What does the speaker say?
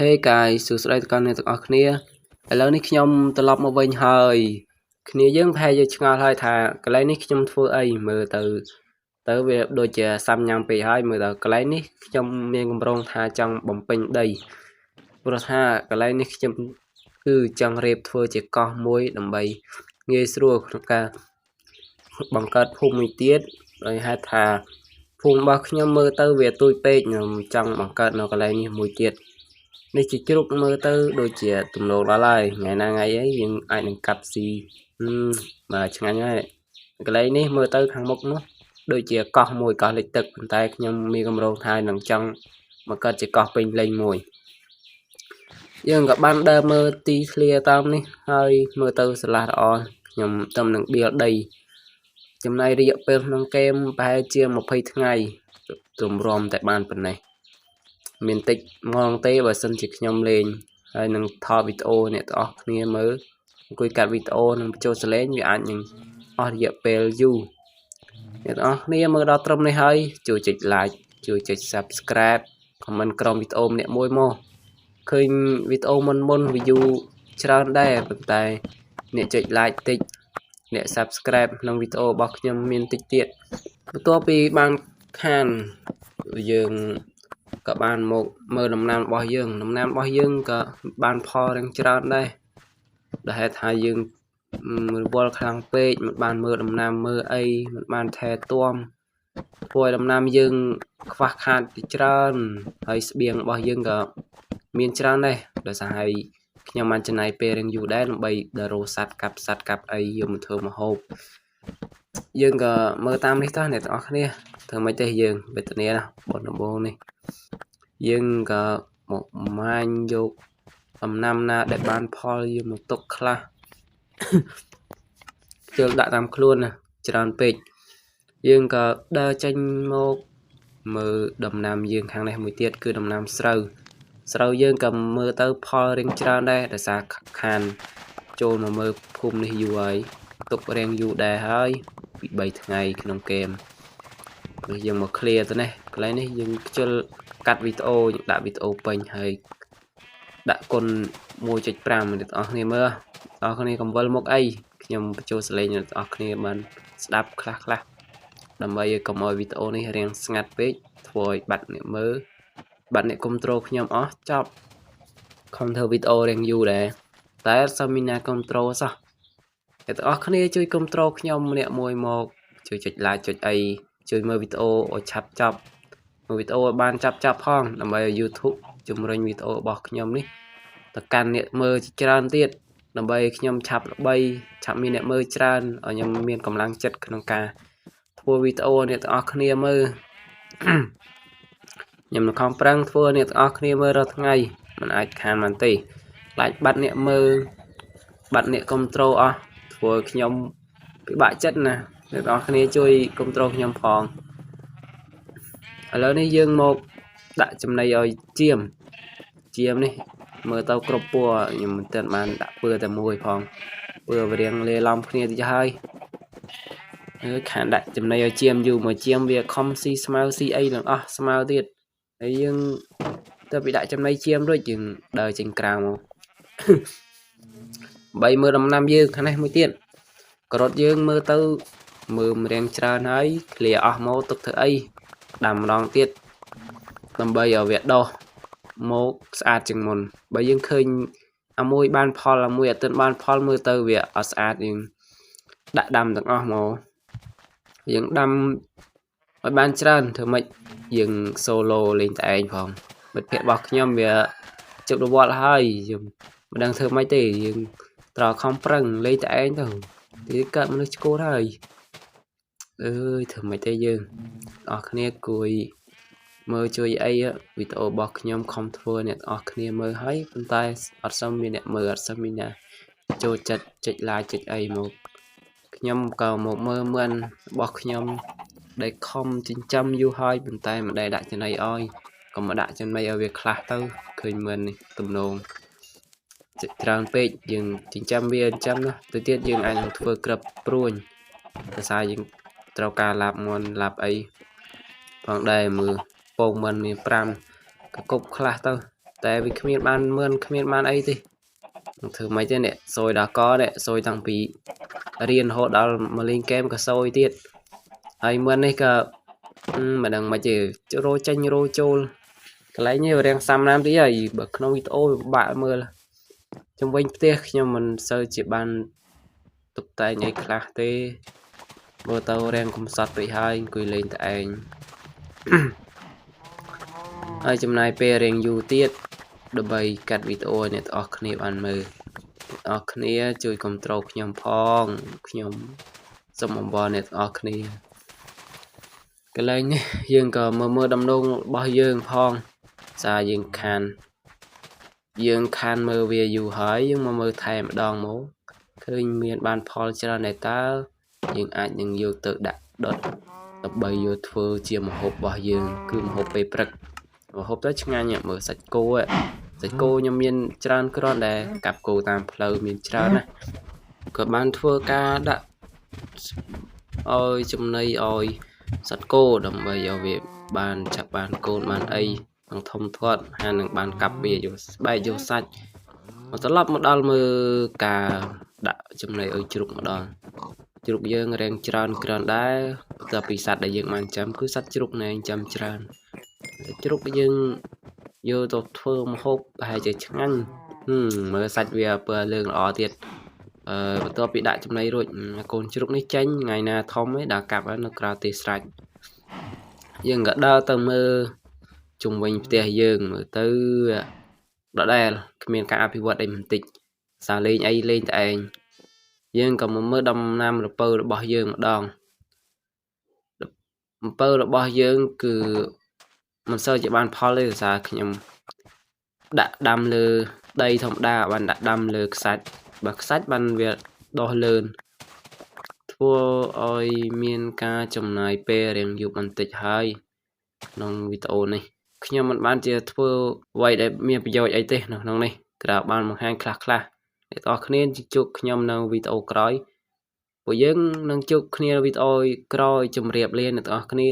Hey guys សួស្តីទាំងអ្នកទាំងអស់គ្នាឥឡូវនេះខ្ញុំត្រឡប់មកវិញហើយគ្នាយើងប្រហែលជាឆ្ងល់ហើយថាកន្លែងនេះខ្ញុំធ្វើអីមើលទៅវាដូចជាសាំញ៉ាំពេកហើយមើលទៅកន្លែងនេះខ្ញុំមានកម្រងថាចង់បំពេញដីព្រោះថាកន្លែងនេះខ្ញុំគឺចង់រៀបធ្វើជាកោះមួយដើម្បីងាយស្រួលក្នុងការបង្កើតភូមិមួយទៀតដោយហេតុថាភូមិរបស់ខ្ញុំមើលទៅវាទូចពេកខ្ញុំចង់បង្កើតនៅកន្លែងនេះមួយទៀតនេះជាជ្រុកមើលទៅដូចជាទំនោរដល់ហើយថ្ងៃណាថ្ងៃអីយើងអាចនឹងកាត់ស៊ីបាទឆ្ងាញ់ហើយកន្លែងនេះមើលទៅខាងមុខនោះដូចជាកោះមួយកោះលិចទឹកប៉ុន្តែខ្ញុំមានកម្រងថានឹងចង់មកកើតជាកោះពេញលេញមួយយើងក៏បានដើរមើលទីធ្លាតាមនេះហើយមើលទៅស្រឡះល្អខ្ញុំទំនឹងបៀលដីចំណាយរយៈពេលក្នុងហ្គេមប្រហែលជា20ថ្ងៃទម្រាំតែបានប៉ុណ្ណេះមានតិចហ្មងទេបើសិនជាខ្ញុំលេងហើយនឹងថតវីដេអូអ្នកទាំងអស់គ្នាមើលអង្គុយកាត់វីដេអូនិងបញ្ចូលសលេងវាអាចនឹងអស់រយៈពេលយូរអ្នកទាំងអស់គ្នាមើលដល់ត្រឹមនេះហើយជួយចុច like ជួយចុច subscribe comment ក្រោមវីដេអូម្នាក់មួយមកឃើញវីដេអូមុន view ច្រើនដែរប៉ុន្តែអ្នកចុច like តិចអ្នក subscribe ក្នុងវីដេអូរបស់ខ្ញុំមានតិចទៀតបន្ទាប់ពីបានខានយើងក៏បានមកមើលដំណាំរបស់យើងក៏បានផលរៀងច្រើនដែរដែលហេតុថាយើងរវល់ខ្លាំងពេកមិនបានមើលដំណាំមើលអីមិនបានថែទាំធ្វើឲ្យដំណាំយើងខ្វះខាតច្រើនហើយស្បៀងរបស់យើងក៏មានច្រើនដែរដោយសារឲ្យខ្ញុំបានចំណាយពេលរៀងយូរដែរដើម្បីដល់រោសัตว์កាប់អីយកមកធ្វើម្ហូបយើងក៏មើលតាមនេះតោះអ្នកទាំងអស់គ្នាធ្វើម៉េចទេយើងវេទនាណាបងដំបងនេះយើងក៏មកមាញយកដំណាំណាដែលបានផលយកមកទុកខ្លះជើងដាក់តាមខ្លួនណាច្រើនពេកយើងក៏ដើរចេញមកមើលដំណាំយើងខាងនេះមួយទៀតគឺដំណាំស្រូវយើងក៏មើលទៅផលរៀងច្រើនដែរដោយសារខានចូលមកមើលភូមិនេះយូរហើយទុករៀងយូរដែរហើយពី3ថ្ងៃក្នុងហ្គេមគឺយើងមក clear ទៅនេះកន្លែងនេះយើងខ្ជិលកាត់វីដេអូយើងដាក់វីដេអូពេញហើយដាក់គុណ 1.5 អ្នកទាំងអស់គ្នាមើលបងប្អូនកំវល់មុខអីខ្ញុំបញ្ចូលសលេងអ្នកទាំងអស់គ្នាបានស្ដាប់ខ្លះដើម្បីឲ្យកុំឲ្យវីដេអូនេះរាងស្ងាត់ពេកធ្វើឲ្យបាត់អ្នកមើលបាត់អ្នកគ្រប់ត្រូលខ្ញុំអស់ចប់ខំធ្វើវីដេអូរាងយូរដែរតែអត់សូវមានអ្នកគ្រប់ត្រូលសោះអ្នកទាំងអស់គ្នាជួយគ្រប់ត្រូលខ្ញុំម្នាក់មួយមកជួយចុច like ចុចអីជួយមើលវីដេអូឲ្យឆាប់ចប់មើលវីដេអូឲ្យបានចាប់ផងដើម្បីឲ្យ YouTube ជំរុញវីដេអូរបស់ខ្ញុំនេះទៅកាន់អ្នកមើលច្រើនទៀតដើម្បីខ្ញុំឆាប់ល្បីឆាប់មានអ្នកមើលច្រើនឲ្យខ្ញុំមានកម្លាំងចិត្តក្នុងការធ្វើវីដេអូអ្នកទាំងអស់គ្នាមើលខ្ញុំនឹងខំប្រឹងធ្វើអ្នកទាំងអស់គ្នាមើលរាល់ថ្ងៃមិនអាចខានបានទេខ្លាចបាត់អ្នកមើលបាត់អ្នកគ្រប់ត្រូលអស់ធ្វើខ្ញុំពិបាកចិត្តណាអ្នកទាំងអស់គ្នាជួយគ្រប់ត្រូលខ្ញុំផងឥឡូវនេះយើងមកដាក់ចំណីឲ្យជាមនេះមើលទៅគ្រប់ពណ៌ខ្ញុំមិនទាន់បានដាក់ពើតែមួយផងពើរៀងលេឡំគ្នាតិចហើយខានដាក់ចំណីឲ្យជាមយូរមកជាមវាខំស៊ីស្មៅស៊ីអីនឹងអស់ស្មៅទៀតហើយយើងទៅពីដាក់ចំណីជាមរួចយើងដើរចេញក្រៅមកបីមើលដំណាំយើងខាងនេះមួយទៀតការ៉ុតយើងមើលទៅមើលរៀងច្រើនហើយឃ្លាអស់មកទុកធ្វើអីដាំម្ដងទៀតដើម្បីឲ្យវាដុះមកស្អាតជាងមុនបើយើងឃើញអាមួយបានផលអាមួយអត់ទាន់បានផលមើលទៅវាអត់ស្អាតយើងដាក់ដាំទាំងអស់មកយើងដាំឲ្យបានច្រើនធ្វើម៉េចយើង solo លេងតែឯងផងមិត្តភ័ក្តិរបស់ខ្ញុំវាជប់រវល់ហើយយើងមិនដឹងធ្វើម៉េចទេយើងត្រូវខំប្រឹងលេងតែឯងទៅទីកើតមនុស្សឆ្កួតហើយអើយធ្វើម៉េចទេយើងអស់គ្នាគួយមើលជួយអីវីដេអូរបស់ខ្ញុំខំធ្វើអ្នកទាំងអស់គ្នាមើលហើយប៉ុន្តែអត់សូវមានអ្នកមើលអត់សូវមានអ្នកចូលចិត្តចុច like ចុចអីមកខ្ញុំក៏មកមើលមិនរបស់ខ្ញុំដែលខំចិញ្ចឹមយូរហើយប៉ុន្តែមិនដែលដាក់ចំណីឲ្យក៏មកដាក់ចំណីឲ្យវាខ្លះទៅឃើញមិននេះទំនងច្រើនពេកយើងចិញ្ចឹមវាចិញ្ចឹមណាទៅទៀតយើងអាចនឹងធ្វើក្របព្រួញភាសាយើងត្រូវការឡាបមន់ឡាបអីផងដែរមើលពងមិនមាន5កកុបខ្លះទៅ តែវាគ្មានបានមឿនគ្មានបានអីទេធ្វើមិនទេនេះសួយដល់កនេះសួយតាំងពីរៀនរហូតដល់មកលេងហ្គេមក៏សួយទៀតហើយមឿននេះក៏មិនដឹងមិនទេរោចេញរោចូលកន្លែងនេះរៀងសាំណាមទីហើយបើក្នុងវីដេអូវាពិបាកមើលជំវិញផ្ទះខ្ញុំមិនសូវជាបានតុបតែងអីខ្លះទេមើលទៅរៀងកំសត់ពេកហើយអង្គុយលេងតែឯងហើយចំណាយពេលរៀងយូរទៀតដើម្បីកាត់វីដេអូឲ្យអ្នកទាំងអស់គ្នាបានមើលអ្នកទាំងអស់គ្នាជួយគ្រប់គ្រងខ្ញុំផងខ្ញុំសូមអំបរអ្នកទាំងអស់គ្នាកន្លែងនេះយើងក៏មើលដំណងរបស់យើងផងសារយើងខានមើលវាយូរហើយយើងមកមើលថែម្ដងមកឃើញមានបានផលច្រើនតែតើយើងអាចនឹងយកទៅដាក់ដុតដើម្បីយកធ្វើជាម្ហូបរបស់យើងគឺម្ហូបពេលព្រឹកម្ហូបទៅឆ្ងាញ់មើលសាច់គោខ្ញុំមានច្រើនគ្រាន់តែកាប់គោតាមផ្លូវមានច្រើនណាក៏បានធ្វើការដាក់ឲ្យចំណីឲ្យសត្វគោដើម្បីឲ្យវាបានចាប់បានកូនបានអីនឹងធំធាត់ហើយនឹងបានកាប់វាយកស្បែកយកសាច់មកត្រឡប់មកដល់មើលការដាក់ចំណីឲ្យជ្រូកម្ដងជ្រូកយើងរៀងច្រើនគ្រាន់ដែរតែពីសត្វដែលយើងបានចាំគឺសត្វជ្រូកណែចាំច្រើនជ្រូកយើងយកទៅធ្វើម្ហូបប្រហែលជាឆ្ងាញ់មើលសាច់វាពើលើងល្អទៀតបន្ទាប់ពីដាក់ចំណីរួចកូនជ្រូកនេះចេញថ្ងៃណាធំឯងដាក់កាប់នៅក្រៅទេស្រេចយើងក៏ដើរទៅមើលជុំវិញផ្ទះយើងមើលទៅដដែលគ្មានការអភិវឌ្ឍអីបន្តិចសារលេងអីលេងតែឯងយើងក៏មកមើលដំណាំរពៅរបស់យើងម្ដងរពៅរបស់យើងគឺមិនសូវជាបានផលទេដោយសារខ្ញុំដាក់ដាំលើដីធម្មតាបានដាក់ដាំលើខ្សាច់បើខ្សាច់បានវាដុះលឿនធ្វើឲ្យមានការចំណាយពេលរៀងយូរបន្តិចហើយក្នុងវីដេអូនេះខ្ញុំមិនបានជាធ្វើអ្វីដែលមានប្រយោជន៍អីទេនៅក្នុងនេះក្រៅបានបង្ហាញខ្លះអ្នកទាំងអស់គ្នាជួបខ្ញុំនៅវីដេអូក្រោយពួកយើងនឹងជួបគ្នាវីដេអូក្រោយជម្រាបលាអ្នកទាំងអស់គ្នា